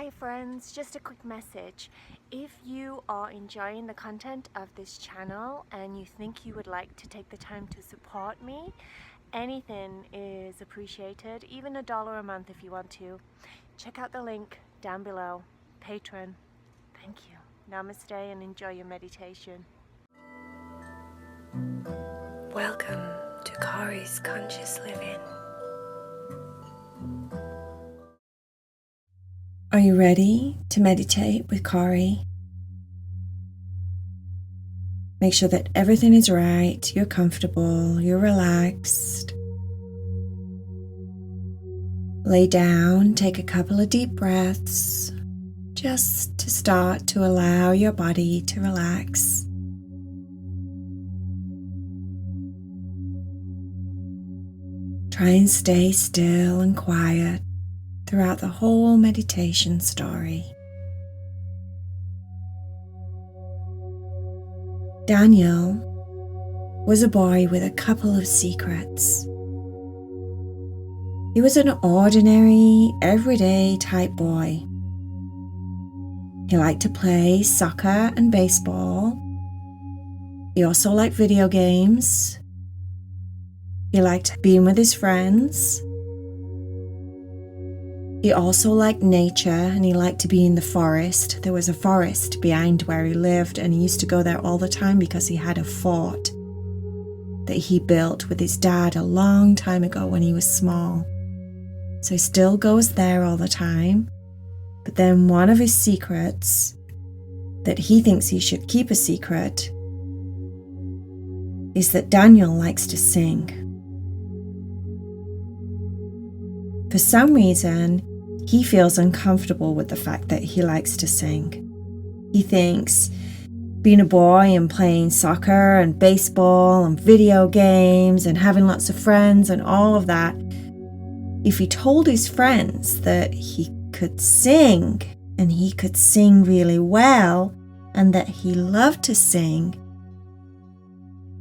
Hi friends, just a quick message. If you are enjoying the content of this channel and you think you would like to take the time to support me, anything is appreciated, even $1 a month if you want to. Check out the link down below. Patron. Thank you. Namaste and enjoy your meditation. Welcome to Corys Conscious Living. Are you ready to meditate with Cory? Make sure that everything is right, you're comfortable, you're relaxed. Lay down, take a couple of deep breaths, just to start to allow your body to relax. Try and stay still and quiet throughout the whole meditation story. Daniel was a boy with a couple of secrets. He was an ordinary, everyday type boy. He liked to play soccer and baseball. He also liked video games. He liked being with his friends. He also liked nature and he liked to be in the forest. There was a forest behind where he lived and he used to go there all the time because he had a fort that he built with his dad a long time ago when he was small. So he still goes there all the time. But then one of his secrets that he thinks he should keep a secret is that Daniel likes to sing. For some reason, he feels uncomfortable with the fact that he likes to sing. He thinks being a boy and playing soccer and baseball and video games and having lots of friends and all of that, if he told his friends that he could sing and he could sing really well and that he loved to sing,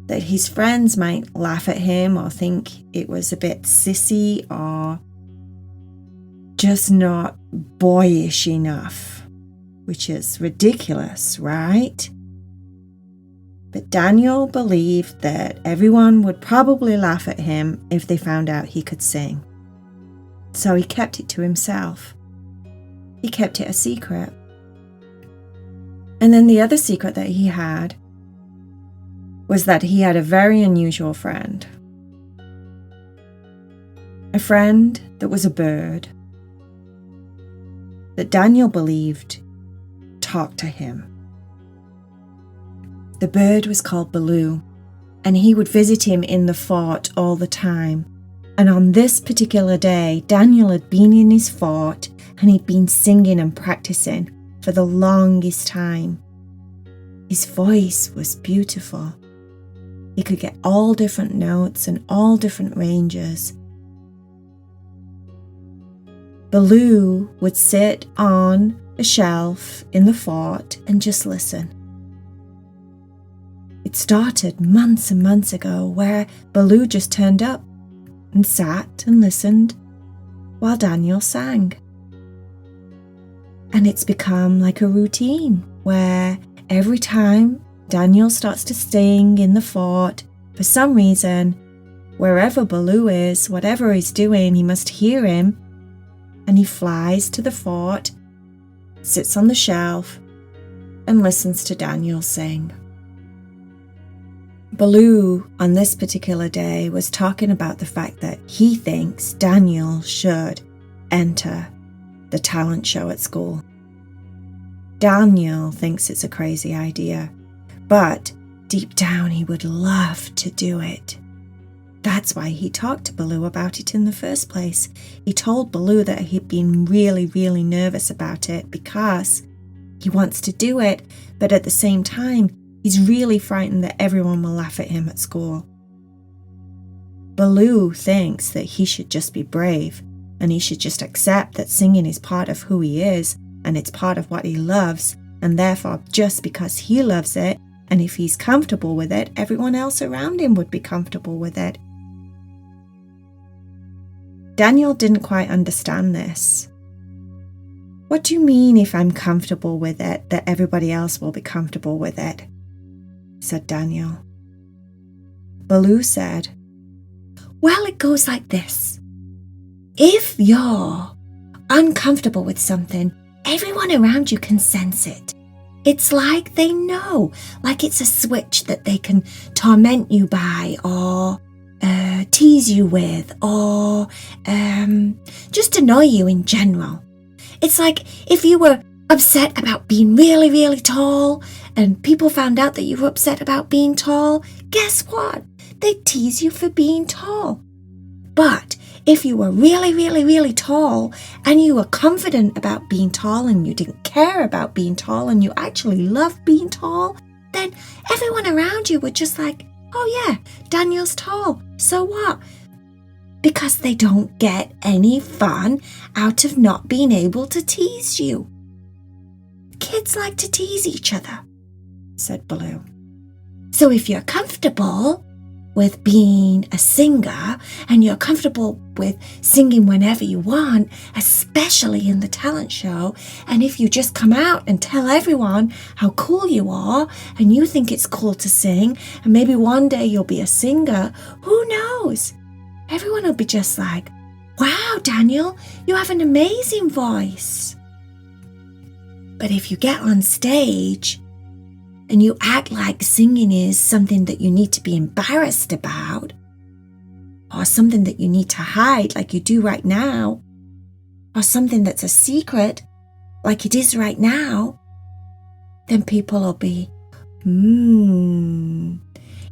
that his friends might laugh at him or think it was a bit sissy or just not boyish enough, which is ridiculous, right? But Daniel believed that everyone would probably laugh at him if they found out he could sing. So he kept it to himself. He kept it a secret. And then the other secret that he had was that he had a very unusual friend. A friend that was a bird that Daniel believed talked to him. The bird was called Baloo, and he would visit him in the fort all the time. And on this particular day, Daniel had been in his fort and he'd been singing and practicing for the longest time. His voice was beautiful. He could get all different notes and all different ranges. Baloo would sit on a shelf in the fort and just listen. It started months and months ago where Baloo just turned up and sat and listened while Daniel sang. And it's become like a routine where every time Daniel starts to sing in the fort, for some reason, wherever Baloo is, whatever he's doing, he must hear him. And he flies to the fort, sits on the shelf, and listens to Daniel sing. Baloo, on this particular day, was talking about the fact that he thinks Daniel should enter the talent show at school. Daniel thinks it's a crazy idea, but deep down he would love to do it. That's why he talked to Baloo about it in the first place. He told Baloo that he'd been really, really nervous about it because he wants to do it, but at the same time, he's really frightened that everyone will laugh at him at school. Baloo thinks that he should just be brave and he should just accept that singing is part of who he is and it's part of what he loves, and therefore just because he loves it and if he's comfortable with it, everyone else around him would be comfortable with it. Daniel didn't quite understand this. What do you mean if I'm comfortable with it, that everybody else will be comfortable with it? Said Daniel. Baloo said, well, it goes like this. If you're uncomfortable with something, everyone around you can sense it. It's like they know, like it's a switch that they can torment you by or tease you with or just annoy you in general. It's like if you were upset about being really, really tall and people found out that you were upset about being tall, guess what? They'd tease you for being tall. But if you were really, really, really tall and you were confident about being tall and you didn't care about being tall and you actually loved being tall, then everyone around you would just like, oh yeah, Daniel's tall, so what? Because they don't get any fun out of not being able to tease you. Kids like to tease each other, said Baloo. So if you're comfortable with being a singer and you're comfortable with singing whenever you want, especially in the talent show, and if you just come out and tell everyone how cool you are and you think it's cool to sing and maybe one day you'll be a singer, who knows? Everyone will be just like, wow, Daniel, you have an amazing voice. But if you get on stage and you act like singing is something that you need to be embarrassed about, or something that you need to hide like you do right now, or something that's a secret like it is right now, then people will be,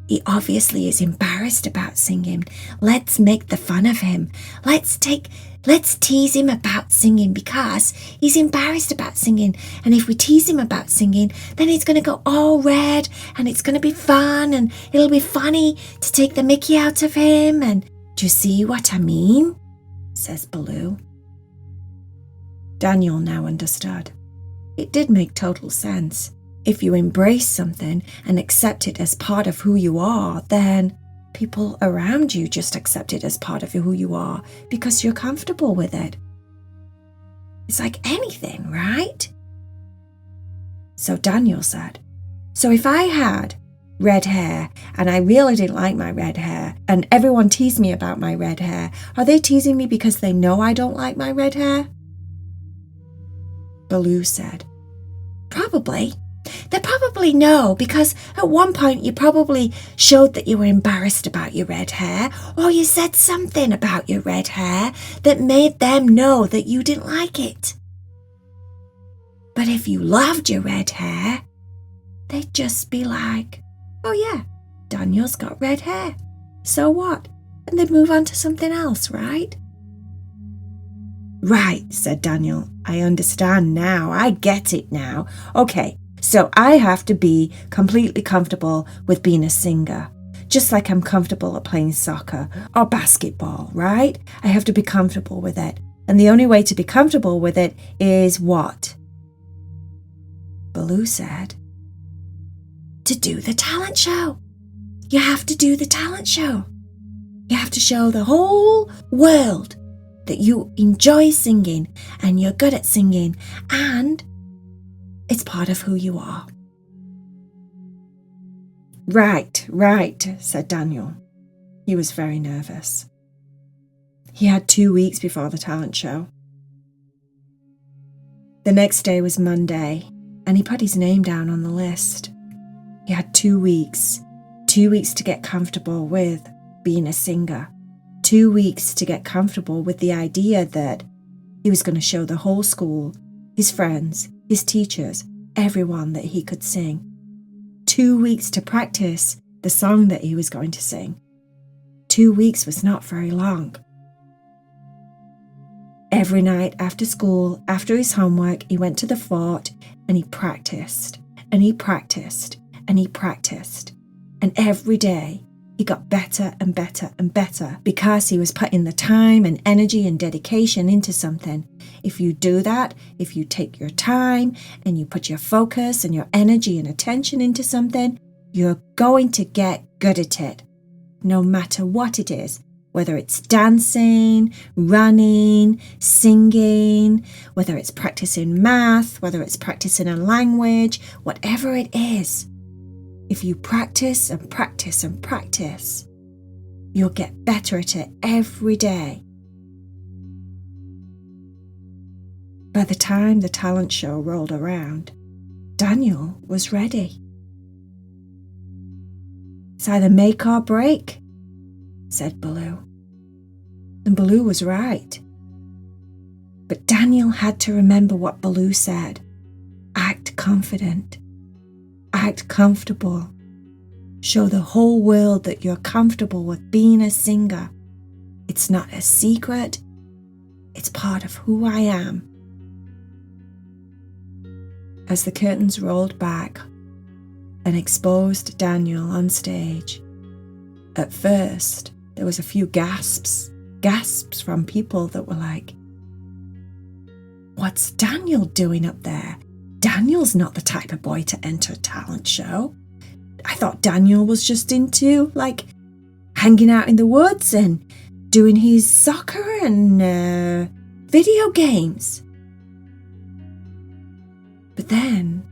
he obviously is embarrassed about singing. Let's make the fun of him. Let's tease him about singing because he's embarrassed about singing. And if we tease him about singing, then he's going to go all red and it's going to be fun and it'll be funny to take the mickey out of him. And do you see what I mean? Says Baloo. Daniel now understood. It did make total sense. If you embrace something and accept it as part of who you are, then people around you just accept it as part of who you are because you're comfortable with it. It's like anything, right? So Daniel said, so if I had red hair and I really didn't like my red hair and everyone teased me about my red hair, are they teasing me because they know I don't like my red hair? Baloo said, probably. They probably know because at one point you probably showed that you were embarrassed about your red hair or you said something about your red hair that made them know that you didn't like it. But if you loved your red hair, they'd just be like, oh yeah, Daniel's got red hair. So what? And they'd move on to something else, right? Right, said Daniel. I understand now. I get it now. Okay. So I have to be completely comfortable with being a singer, just like I'm comfortable at playing soccer or basketball, right? I have to be comfortable with it. And the only way to be comfortable with it is what? Baloo said, to do the talent show. You have to do the talent show. You have to show the whole world that you enjoy singing and you're good at singing and it's part of who you are. Right, said Daniel. He was very nervous. He had 2 weeks before the talent show. The next day was Monday, and he put his name down on the list. He had 2 weeks. 2 weeks to get comfortable with being a singer. 2 weeks to get comfortable with the idea that he was going to show the whole school, his friends, his teachers, everyone that he could sing. 2 weeks to practice the song that he was going to sing. 2 weeks was not very long. Every night after school, after his homework, he went to the fort and he practiced and he practiced and he practiced. And every day he got better and better and better because he was putting the time and energy and dedication into something. If you do that, if you take your time and you put your focus and your energy and attention into something, you're going to get good at it, no matter what it is. Whether it's dancing, running, singing, whether it's practicing math, whether it's practicing a language, whatever it is, if you practice and practice and practice, you'll get better at it every day. By the time the talent show rolled around, Daniel was ready. It's either make or break, said Baloo. And Baloo was right. But Daniel had to remember what Baloo said. Act confident. Act comfortable. Show the whole world that you're comfortable with being a singer. It's not a secret. It's part of who I am. As the curtains rolled back and exposed Daniel on stage, at first there was a few gasps from people that were like, "What's Daniel doing up there? Daniel's not the type of boy to enter a talent show. I thought Daniel was just into, hanging out in the woods and doing his soccer and video games." But then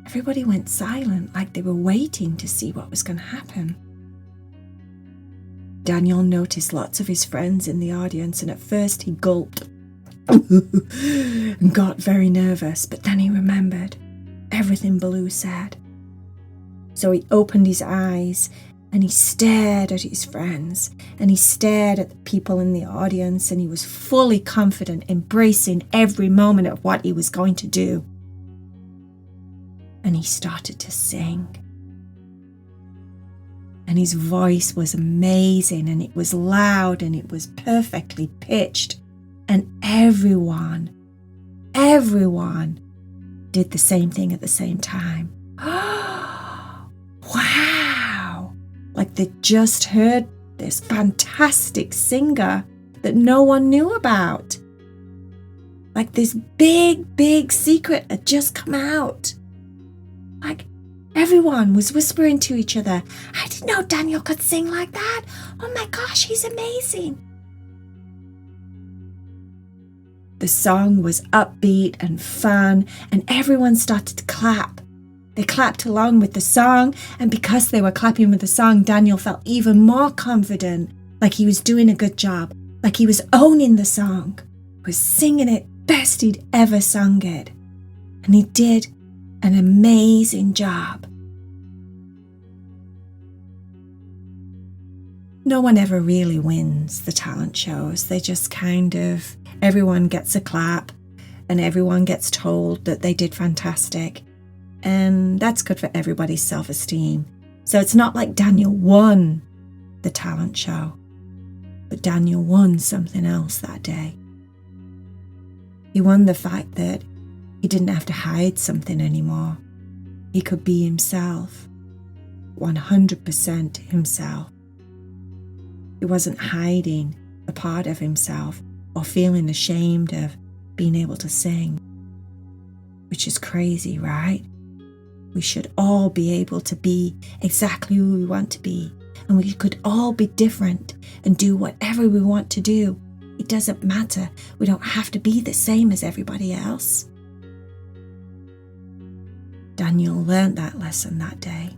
everybody went silent, like they were waiting to see what was going to happen. Daniel noticed lots of his friends in the audience, and at first he gulped and got very nervous, but then he remembered everything Baloo said. So he opened his eyes and he stared at his friends and he stared at the people in the audience, and he was fully confident, embracing every moment of what he was going to do. And he started to sing. And his voice was amazing, and it was loud, and it was perfectly pitched. And everyone did the same thing at the same time. Wow! Like they just heard this fantastic singer that no one knew about. Like this big secret had just come out. Like everyone was whispering to each other, "I didn't know Daniel could sing like that. Oh my gosh, he's amazing." The song was upbeat and fun, and everyone started to clap. They clapped along with the song, and because they were clapping with the song, Daniel felt even more confident, like he was doing a good job, like he was owning the song, was singing it best he'd ever sung it. And he did an amazing job. No one ever really wins the talent shows. They just everyone gets a clap and everyone gets told that they did fantastic. And that's good for everybody's self-esteem. So it's not like Daniel won the talent show, but Daniel won something else that day. He won the fact that he didn't have to hide something anymore. He could be himself, 100% himself. He wasn't hiding a part of himself or feeling ashamed of being able to sing, which is crazy, right? We should all be able to be exactly who we want to be, and we could all be different and do whatever we want to do. It doesn't matter. We don't have to be the same as everybody else. Daniel learned that lesson that day.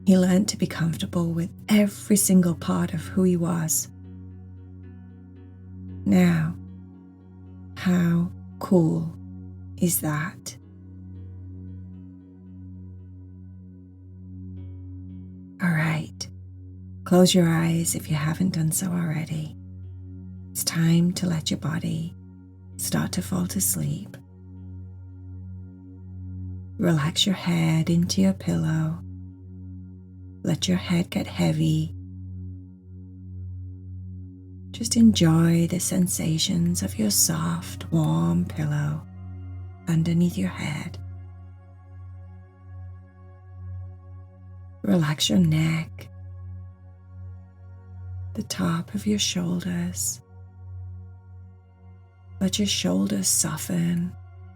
He learned to be comfortable with every single part of who he was. Now, how cool is that? All right, close your eyes if you haven't done so already. It's time to let your body start to fall to sleep. Relax your head into your pillow. Let your head get heavy. Just enjoy the sensations of your soft, warm pillow underneath your head. Relax your neck, the top of your shoulders. Let your shoulders soften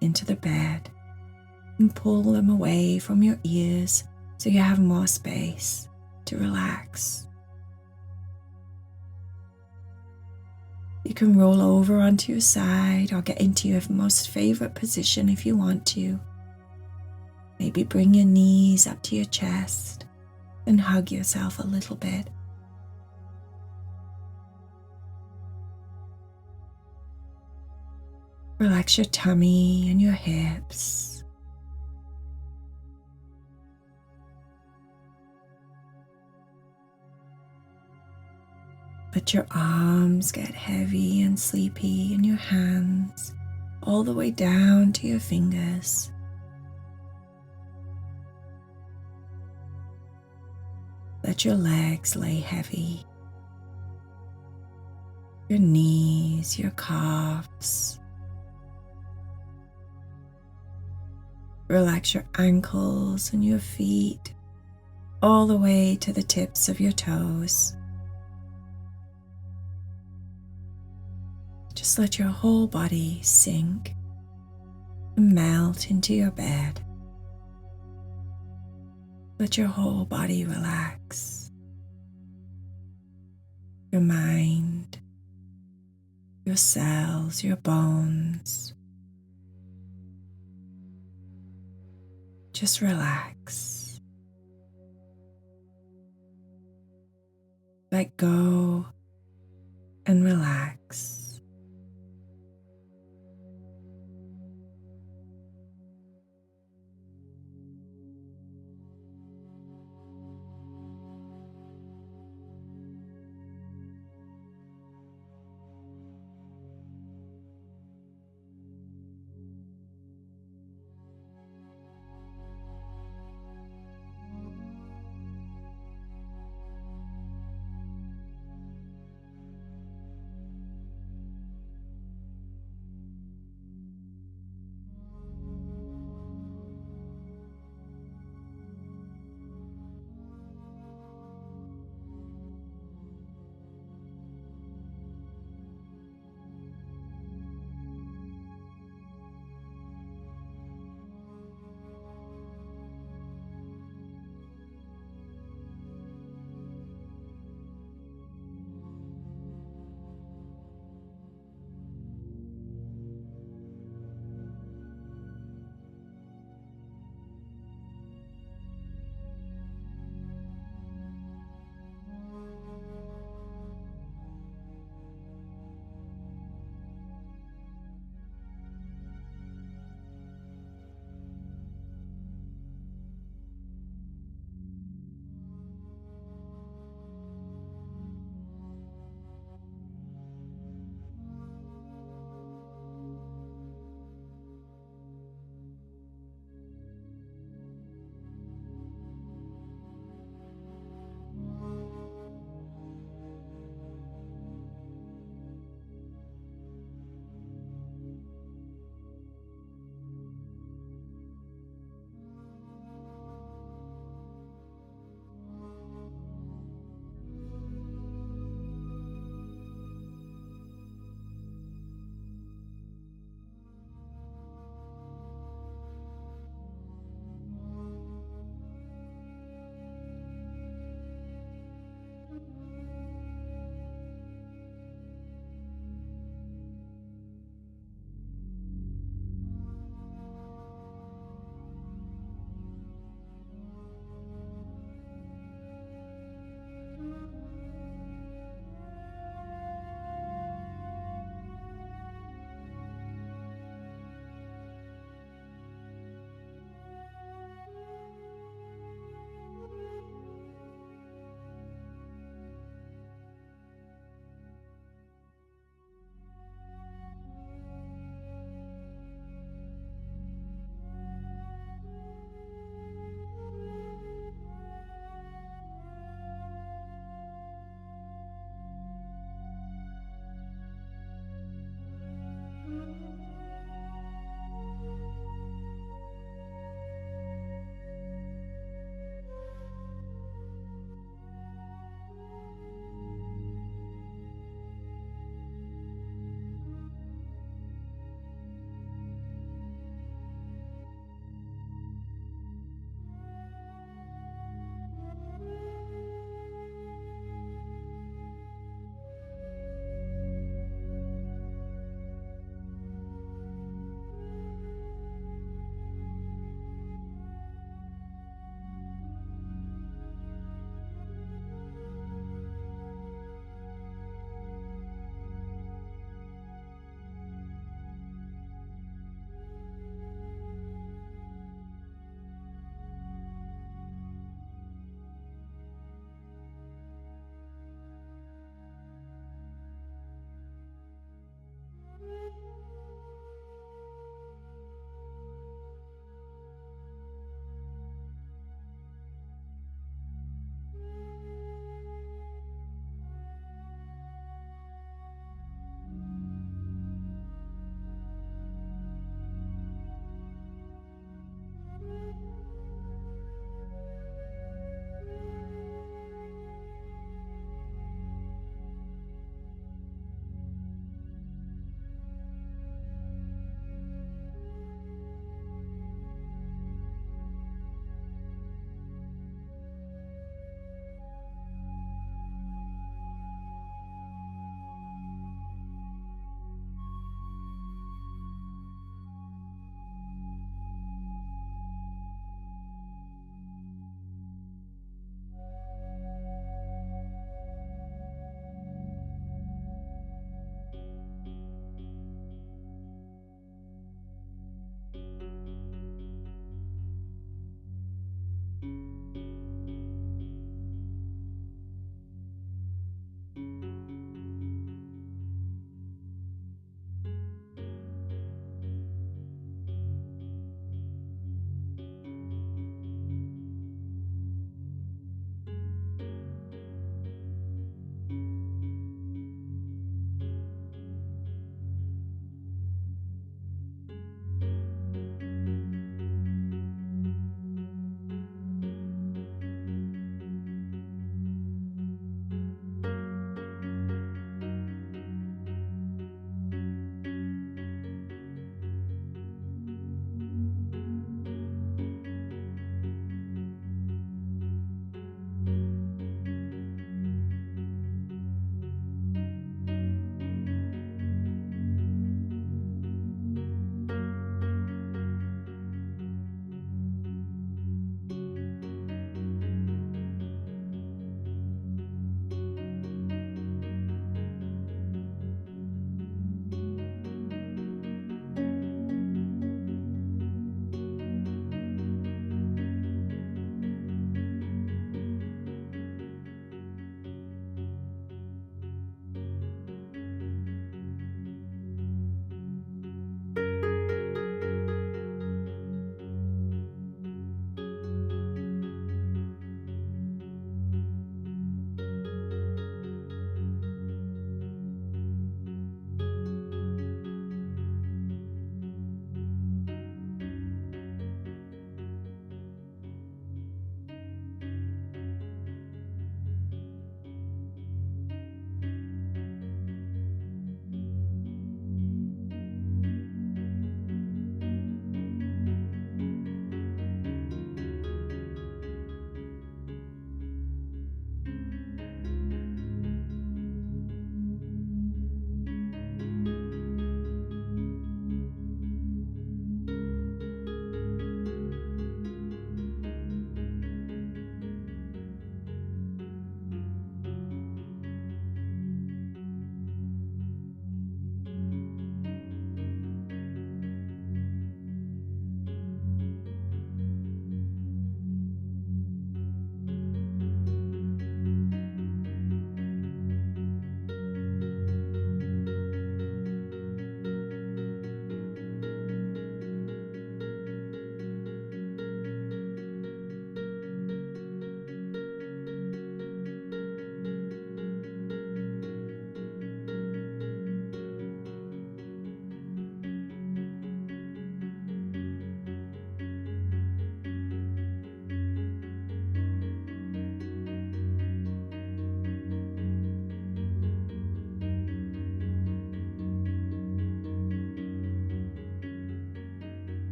into the bed and pull them away from your ears so you have more space to relax. You can roll over onto your side or get into your most favorite position if you want to. Maybe bring your knees up to your chest and hug yourself a little bit. Relax your tummy and your hips. Let your arms get heavy and sleepy and your hands all the way down to your fingers. Let your legs lay heavy. Your knees, your calves. Relax your ankles and your feet all the way to the tips of your toes. Just let your whole body sink and melt into your bed. Let your whole body relax. Your mind, your cells, your bones. Just relax. Let go and relax.